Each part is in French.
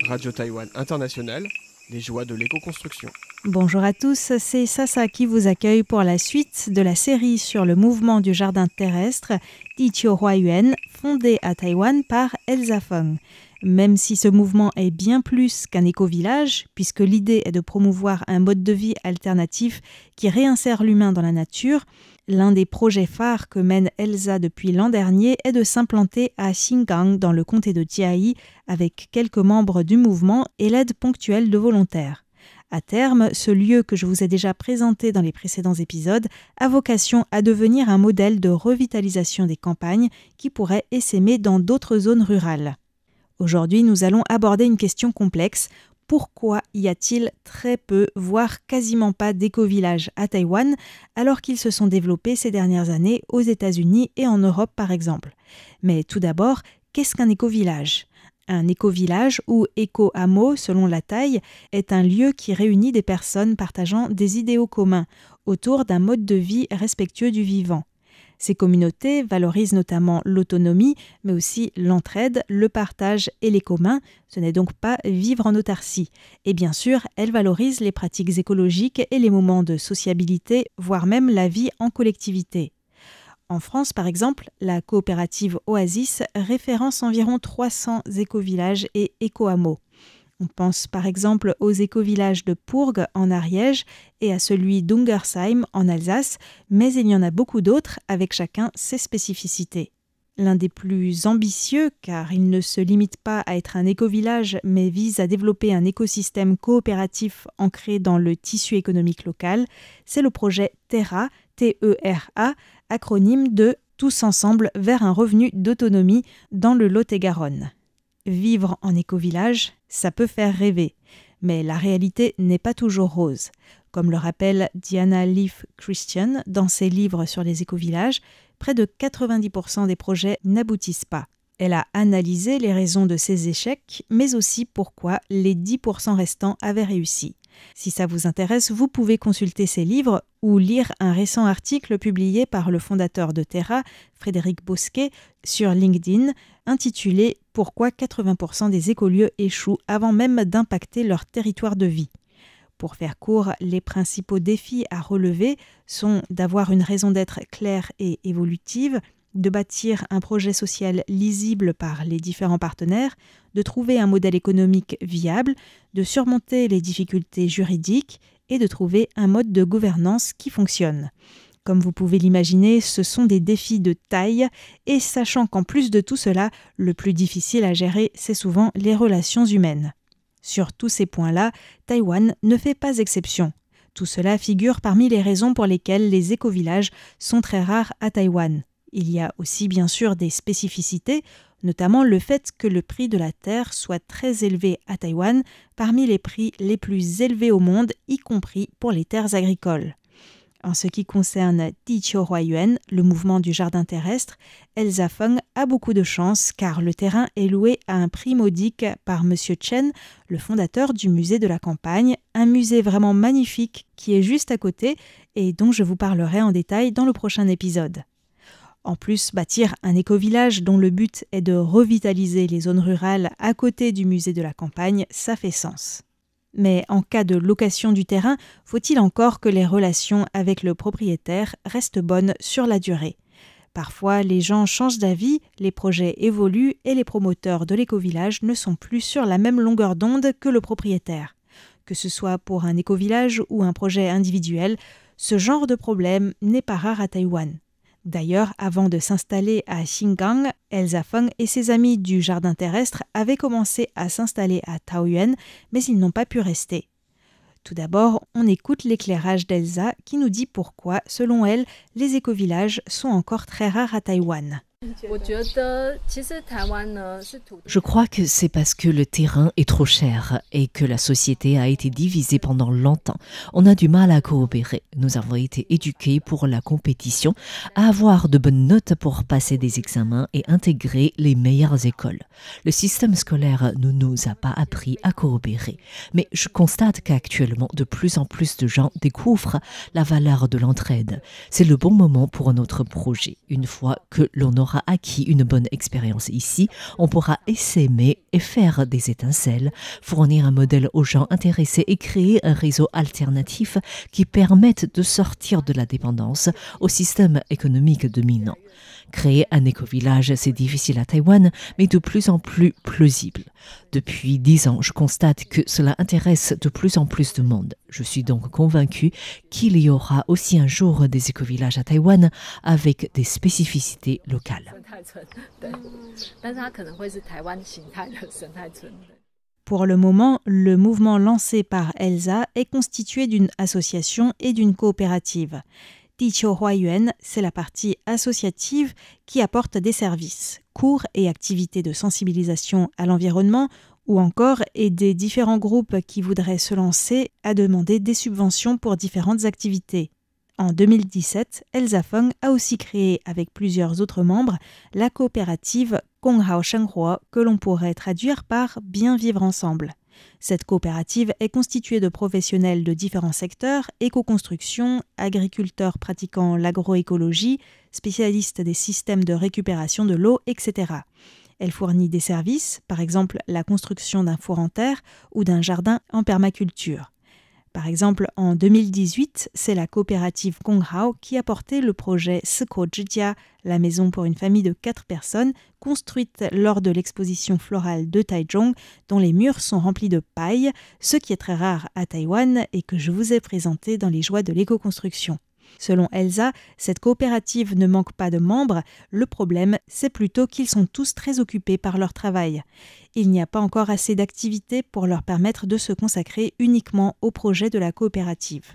Radio Taïwan International, les joies de l'éco-construction. Bonjour à tous, c'est Sasa qui vous accueille pour la suite de la série sur le mouvement du jardin terrestre Diqiu Huayuan, fondé à Taïwan par Elsa Feng. Même si ce mouvement est bien plus qu'un éco-village, puisque l'idée est de promouvoir un mode de vie alternatif qui réinsère l'humain dans la nature, l'un des projets phares que mène Elsa depuis l'an dernier est de s'implanter à Xingang, dans le comté de Jiayi, avec quelques membres du mouvement et l'aide ponctuelle de volontaires. À terme, ce lieu que je vous ai déjà présenté dans les précédents épisodes a vocation à devenir un modèle de revitalisation des campagnes qui pourrait essaimer dans d'autres zones rurales. Aujourd'hui, nous allons aborder une question complexe. Pourquoi y a-t-il très peu, voire quasiment pas d'éco-villages à Taïwan, alors qu'ils se sont développés ces dernières années aux États-Unis et en Europe par exemple? Mais tout d'abord, qu'est-ce qu'un éco-village? Un éco-village ou éco-hameau, selon la taille, est un lieu qui réunit des personnes partageant des idéaux communs autour d'un mode de vie respectueux du vivant. Ces communautés valorisent notamment l'autonomie, mais aussi l'entraide, le partage et les communs. Ce n'est donc pas vivre en autarcie. Et bien sûr, elles valorisent les pratiques écologiques et les moments de sociabilité, voire même la vie en collectivité. En France, par exemple, la coopérative Oasis référence environ 300 éco-villages et éco-hameaux. On pense par exemple aux éco-villages de Pourgues en Ariège et à celui d'Ungersheim en Alsace, mais il y en a beaucoup d'autres avec chacun ses spécificités. L'un des plus ambitieux, car il ne se limite pas à être un éco-village, mais vise à développer un écosystème coopératif ancré dans le tissu économique local, c'est le projet TERA, T-E-R-A, acronyme de « Tous ensemble vers un revenu d'autonomie » dans le Lot-et-Garonne. Vivre en éco-village, ça peut faire rêver, mais la réalité n'est pas toujours rose. Comme le rappelle Diana Leaf Christian dans ses livres sur les éco-villages, près de 90% des projets n'aboutissent pas. Elle a analysé les raisons de ces échecs, mais aussi pourquoi les 10% restants avaient réussi. Si ça vous intéresse, vous pouvez consulter ces livres ou lire un récent article publié par le fondateur de Terra, Frédéric Bosquet, sur LinkedIn, intitulé « Pourquoi 80% des écolieux échouent avant même d'impacter leur territoire de vie ». Pour faire court, les principaux défis à relever sont d'avoir une raison d'être claire et évolutive, de bâtir un projet social lisible par les différents partenaires, de trouver un modèle économique viable, de surmonter les difficultés juridiques et de trouver un mode de gouvernance qui fonctionne. Comme vous pouvez l'imaginer, ce sont des défis de taille et sachant qu'en plus de tout cela, le plus difficile à gérer, c'est souvent les relations humaines. Sur tous ces points-là, Taïwan ne fait pas exception. Tout cela figure parmi les raisons pour lesquelles les éco-villages sont très rares à Taïwan. Il y a aussi bien sûr des spécificités, notamment le fait que le prix de la terre soit très élevé à Taïwan, parmi les prix les plus élevés au monde, y compris pour les terres agricoles. En ce qui concerne Diqiu Huayuan, le mouvement du jardin terrestre, Elsa Feng a beaucoup de chance car le terrain est loué à un prix modique par M. Chen, le fondateur du musée de la campagne, un musée vraiment magnifique qui est juste à côté et dont je vous parlerai en détail dans le prochain épisode. En plus, bâtir un éco-village dont le but est de revitaliser les zones rurales à côté du musée de la campagne, ça fait sens. Mais en cas de location du terrain, faut-il encore que les relations avec le propriétaire restent bonnes sur la durée? Parfois, les gens changent d'avis, les projets évoluent et les promoteurs de l'éco-village ne sont plus sur la même longueur d'onde que le propriétaire. Que ce soit pour un éco-village ou un projet individuel, ce genre de problème n'est pas rare à Taïwan. D'ailleurs, avant de s'installer à Xingang, Elsa Feng et ses amis du jardin terrestre avaient commencé à s'installer à Taoyuan, mais ils n'ont pas pu rester. Tout d'abord, on écoute l'éclairage d'Elsa qui nous dit pourquoi, selon elle, les éco-villages sont encore très rares à Taïwan. Je crois que c'est parce que le terrain est trop cher et que la société a été divisée pendant longtemps. On a du mal à coopérer. Nous avons été éduqués pour la compétition, à avoir de bonnes notes pour passer des examens et intégrer les meilleures écoles. Le système scolaire ne nous a pas appris à coopérer. Mais je constate qu'actuellement, de plus en plus de gens découvrent la valeur de l'entraide. C'est le bon moment pour notre projet. Une fois que l'on aura acquis une bonne expérience ici, on pourra essaimer et faire des étincelles, fournir un modèle aux gens intéressés et créer un réseau alternatif qui permette de sortir de la dépendance au système économique dominant. Créer un éco-village, c'est difficile à Taïwan, mais de plus en plus plausible. Depuis 10 ans, je constate que cela intéresse de plus en plus de monde. Je suis donc convaincue qu'il y aura aussi un jour des éco-villages à Taïwan avec des spécificités locales. Pour le moment, le mouvement lancé par Elsa est constitué d'une association et d'une coopérative. Tiqiu Huaiyuan, c'est la partie associative qui apporte des services, cours et activités de sensibilisation à l'environnement ou encore aider différents groupes qui voudraient se lancer à demander des subventions pour différentes activités. En 2017, Elsa Feng a aussi créé avec plusieurs autres membres la coopérative Konghao Shenghua que l'on pourrait traduire par « bien vivre ensemble ». Cette coopérative est constituée de professionnels de différents secteurs, éco-construction, agriculteurs pratiquant l'agroécologie, spécialistes des systèmes de récupération de l'eau, etc. Elle fournit des services, par exemple la construction d'un four en terre ou d'un jardin en permaculture. Par exemple, en 2018, c'est la coopérative Konghao qui a porté le projet Seko Zhijia, la maison pour une famille de 4 personnes, construite lors de l'exposition florale de Taichung, dont les murs sont remplis de paille, ce qui est très rare à Taïwan et que je vous ai présenté dans les joies de l'éco-construction. Selon Elsa, cette coopérative ne manque pas de membres, le problème, c'est plutôt qu'ils sont tous très occupés par leur travail. Il n'y a pas encore assez d'activités pour leur permettre de se consacrer uniquement au projet de la coopérative.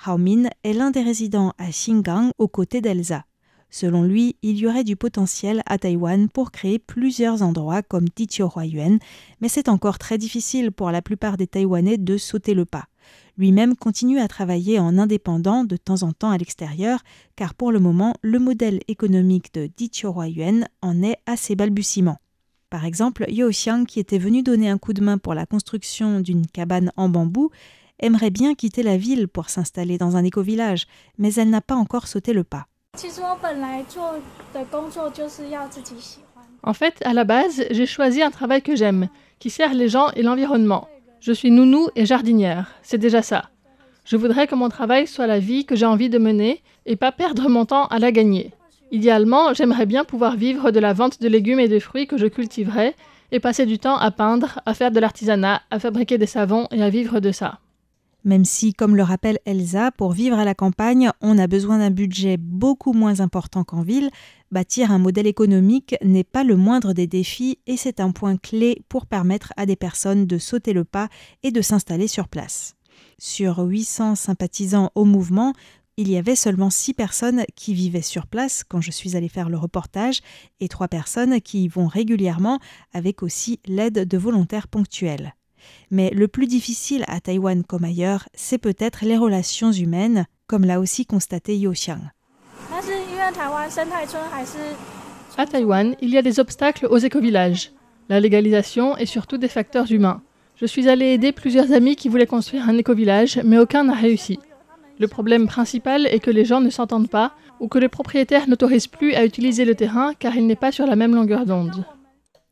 Hao Min est l'un des résidents à Xingang aux côtés d'Elsa. Selon lui, il y aurait du potentiel à Taïwan pour créer plusieurs endroits comme Tiqiu Huaiyuan, mais c'est encore très difficile pour la plupart des Taïwanais de sauter le pas. Lui-même continue à travailler en indépendant de temps en temps à l'extérieur, car pour le moment, le modèle économique de Tiqiu Huaiyuan en est à ses balbutiements. Par exemple, Yo Xiang, qui était venu donner un coup de main pour la construction d'une cabane en bambou, aimerait bien quitter la ville pour s'installer dans un éco-village, mais elle n'a pas encore sauté le pas. En fait, à la base, j'ai choisi un travail que j'aime, qui sert les gens et l'environnement. Je suis nounou et jardinière, c'est déjà ça. Je voudrais que mon travail soit la vie que j'ai envie de mener et pas perdre mon temps à la gagner. Idéalement, j'aimerais bien pouvoir vivre de la vente de légumes et de fruits que je cultiverais et passer du temps à peindre, à faire de l'artisanat, à fabriquer des savons et à vivre de ça. Même si, comme le rappelle Elsa, pour vivre à la campagne, on a besoin d'un budget beaucoup moins important qu'en ville, bâtir un modèle économique n'est pas le moindre des défis et c'est un point clé pour permettre à des personnes de sauter le pas et de s'installer sur place. Sur 800 sympathisants au mouvement, il y avait seulement 6 personnes qui vivaient sur place quand je suis allée faire le reportage et 3 personnes qui y vont régulièrement avec aussi l'aide de volontaires ponctuels. Mais le plus difficile à Taïwan comme ailleurs, c'est peut-être les relations humaines, comme l'a aussi constaté Yo Xiang. À Taïwan, il y a des obstacles aux éco-villages. La légalisation et surtout des facteurs humains. Je suis allée aider plusieurs amis qui voulaient construire un éco-village, mais aucun n'a réussi. Le problème principal est que les gens ne s'entendent pas ou que le propriétaire n'autorise plus à utiliser le terrain car il n'est pas sur la même longueur d'onde.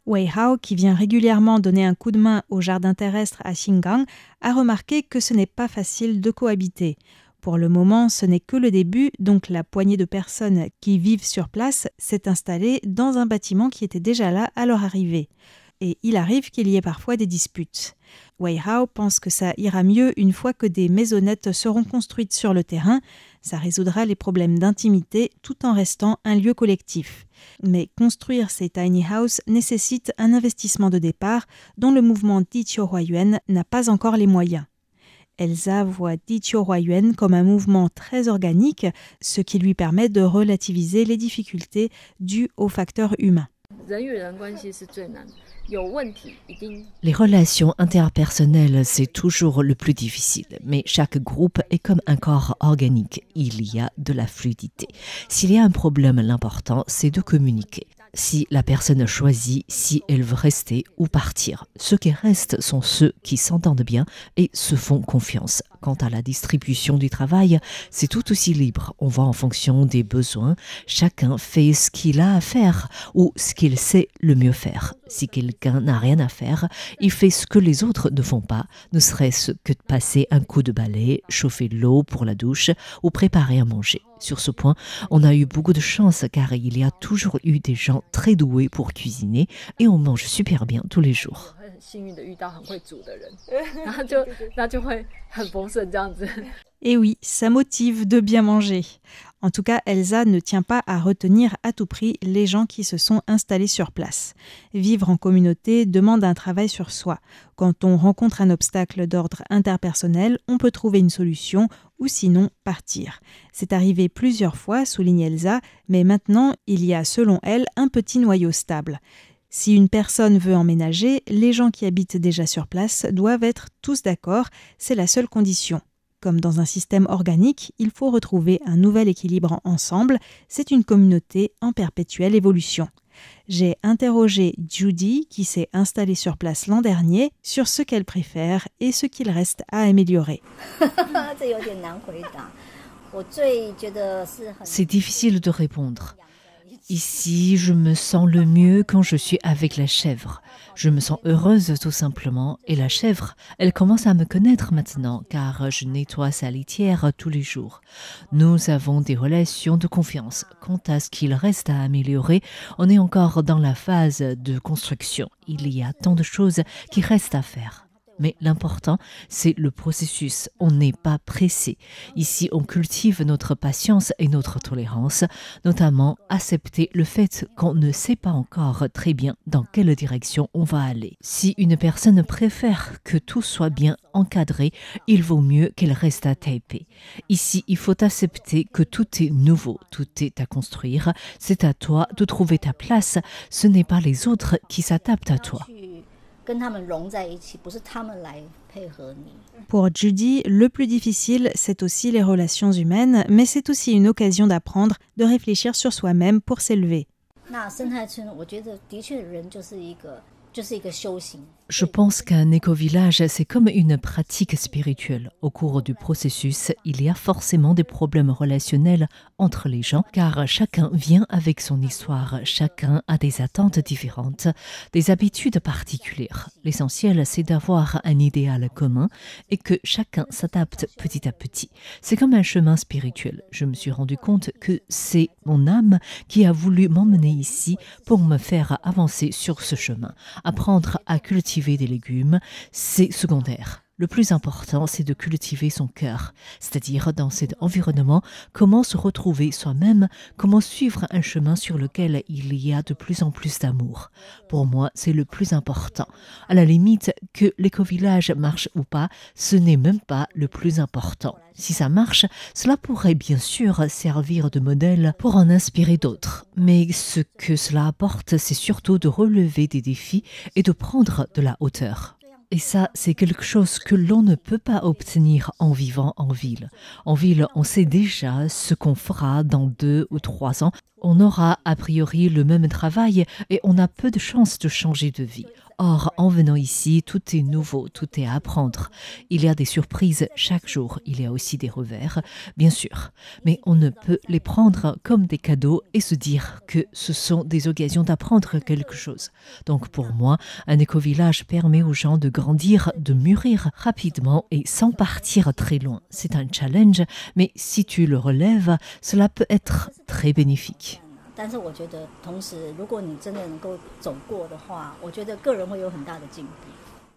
Wei Hao, qui vient régulièrement donner un coup de main au jardin terrestre à Xingang, a remarqué que ce n'est pas facile de cohabiter. Pour le moment, ce n'est que le début, donc la poignée de personnes qui vivent sur place s'est installée dans un bâtiment qui était déjà là à leur arrivée. Et il arrive qu'il y ait parfois des disputes. Wei Hao pense que ça ira mieux une fois que des maisonnettes seront construites sur le terrain. Ça résoudra les problèmes d'intimité tout en restant un lieu collectif. Mais construire ces tiny houses nécessite un investissement de départ dont le mouvement Tiqiu Huaiyuan n'a pas encore les moyens. Elsa voit Diqiu Huayuan comme un mouvement très organique, ce qui lui permet de relativiser les difficultés dues aux facteurs humains. Les relations interpersonnelles, c'est toujours le plus difficile, mais chaque groupe est comme un corps organique. Il y a de la fluidité. S'il y a un problème, l'important, c'est de communiquer. Si la personne choisit si elle veut rester ou partir. Ceux qui restent sont ceux qui s'entendent bien et se font confiance. Quant à la distribution du travail, c'est tout aussi libre. On va en fonction des besoins. Chacun fait ce qu'il a à faire ou ce qu'il sait le mieux faire. Si quelqu'un n'a rien à faire, il fait ce que les autres ne font pas, ne serait-ce que de passer un coup de balai, chauffer l'eau pour la douche ou préparer à manger. Sur ce point, on a eu beaucoup de chance car il y a toujours eu des gens très doués pour cuisiner et on mange super bien tous les jours. Et oui, ça motive de bien manger. En tout cas, Elsa ne tient pas à retenir à tout prix les gens qui se sont installés sur place. Vivre en communauté demande un travail sur soi. Quand on rencontre un obstacle d'ordre interpersonnel, on peut trouver une solution ou sinon partir. C'est arrivé plusieurs fois, souligne Elsa, mais maintenant, il y a selon elle un petit noyau stable. Si une personne veut emménager, les gens qui habitent déjà sur place doivent être tous d'accord, c'est la seule condition. Comme dans un système organique, il faut retrouver un nouvel équilibre ensemble, c'est une communauté en perpétuelle évolution. J'ai interrogé Judy, qui s'est installée sur place l'an dernier, sur ce qu'elle préfère et ce qu'il reste à améliorer. C'est difficile de répondre. Ici, je me sens le mieux quand je suis avec la chèvre. Je me sens heureuse tout simplement. Et la chèvre, elle commence à me connaître maintenant car je nettoie sa litière tous les jours. Nous avons des relations de confiance. Quant à ce qu'il reste à améliorer, on est encore dans la phase de construction. Il y a tant de choses qui restent à faire. Mais l'important, c'est le processus. On n'est pas pressé. Ici, on cultive notre patience et notre tolérance, notamment accepter le fait qu'on ne sait pas encore très bien dans quelle direction on va aller. Si une personne préfère que tout soit bien encadré, il vaut mieux qu'elle reste à Taipei. Ici, il faut accepter que tout est nouveau, tout est à construire. C'est à toi de trouver ta place. Ce n'est pas les autres qui s'adaptent à toi. Pour Judy, le plus difficile, c'est aussi les relations humaines, mais c'est aussi une occasion d'apprendre, de réfléchir sur soi-même pour s'élever. Je pense qu'un éco-village, c'est comme une pratique spirituelle. Au cours du processus, il y a forcément des problèmes relationnels entre les gens, car chacun vient avec son histoire, chacun a des attentes différentes, des habitudes particulières. L'essentiel, c'est d'avoir un idéal commun et que chacun s'adapte petit à petit. C'est comme un chemin spirituel. Je me suis rendu compte que c'est mon âme qui a voulu m'emmener ici pour me faire avancer sur ce chemin. Apprendre à cultiver des légumes, c'est secondaire. Le plus important, c'est de cultiver son cœur, c'est-à-dire dans cet environnement, comment se retrouver soi-même, comment suivre un chemin sur lequel il y a de plus en plus d'amour. Pour moi, c'est le plus important. À la limite, que l'éco-village marche ou pas, ce n'est même pas le plus important. Si ça marche, cela pourrait bien sûr servir de modèle pour en inspirer d'autres. Mais ce que cela apporte, c'est surtout de relever des défis et de prendre de la hauteur. Et ça, c'est quelque chose que l'on ne peut pas obtenir en vivant en ville. En ville, on sait déjà ce qu'on fera dans 2 ou 3 ans. On aura a priori le même travail et on a peu de chances de changer de vie. Or, en venant ici, tout est nouveau, tout est à apprendre. Il y a des surprises chaque jour, il y a aussi des revers, bien sûr. Mais on ne peut les prendre comme des cadeaux et se dire que ce sont des occasions d'apprendre quelque chose. Donc pour moi, un éco-village permet aux gens de grandir, de mûrir rapidement et sans partir très loin. C'est un challenge, mais si tu le relèves, cela peut être très bénéfique.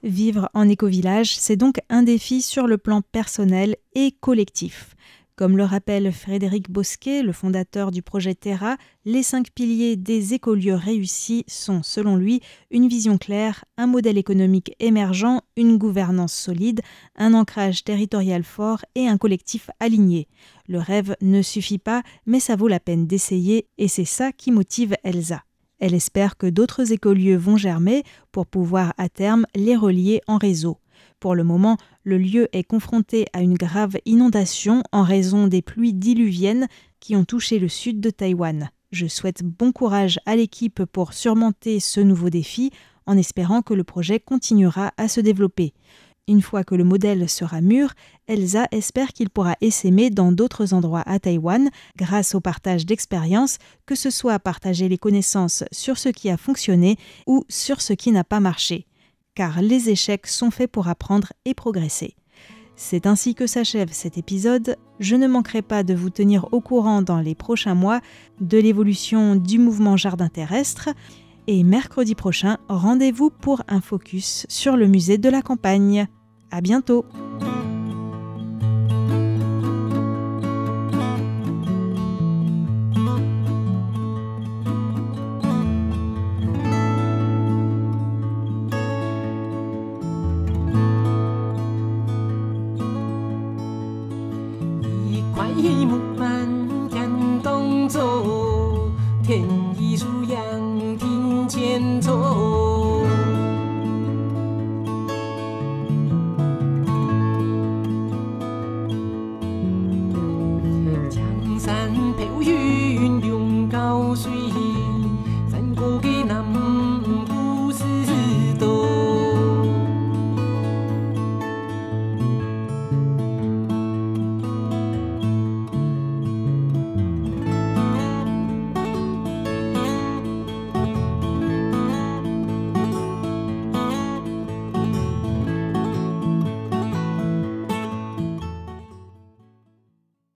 Vivre en éco-village, c'est donc un défi sur le plan personnel et collectif. Comme le rappelle Frédéric Bosquet, le fondateur du projet Terra, les 5 piliers des écolieux réussis sont, selon lui, une vision claire, un modèle économique émergent, une gouvernance solide, un ancrage territorial fort et un collectif aligné. Le rêve ne suffit pas, mais ça vaut la peine d'essayer et c'est ça qui motive Elsa. Elle espère que d'autres écolieux vont germer pour pouvoir à terme les relier en réseau. Pour le moment, le lieu est confronté à une grave inondation en raison des pluies diluviennes qui ont touché le sud de Taïwan. Je souhaite bon courage à l'équipe pour surmonter ce nouveau défi en espérant que le projet continuera à se développer. Une fois que le modèle sera mûr, Elsa espère qu'il pourra essaimer dans d'autres endroits à Taïwan grâce au partage d'expériences, que ce soit partager les connaissances sur ce qui a fonctionné ou sur ce qui n'a pas marché. Car les échecs sont faits pour apprendre et progresser. C'est ainsi que s'achève cet épisode. Je ne manquerai pas de vous tenir au courant dans les prochains mois de l'évolution du mouvement Jardin terrestre. Et mercredi prochain, rendez-vous pour un focus sur le musée de la campagne. À bientôt!天意树阳庭前走。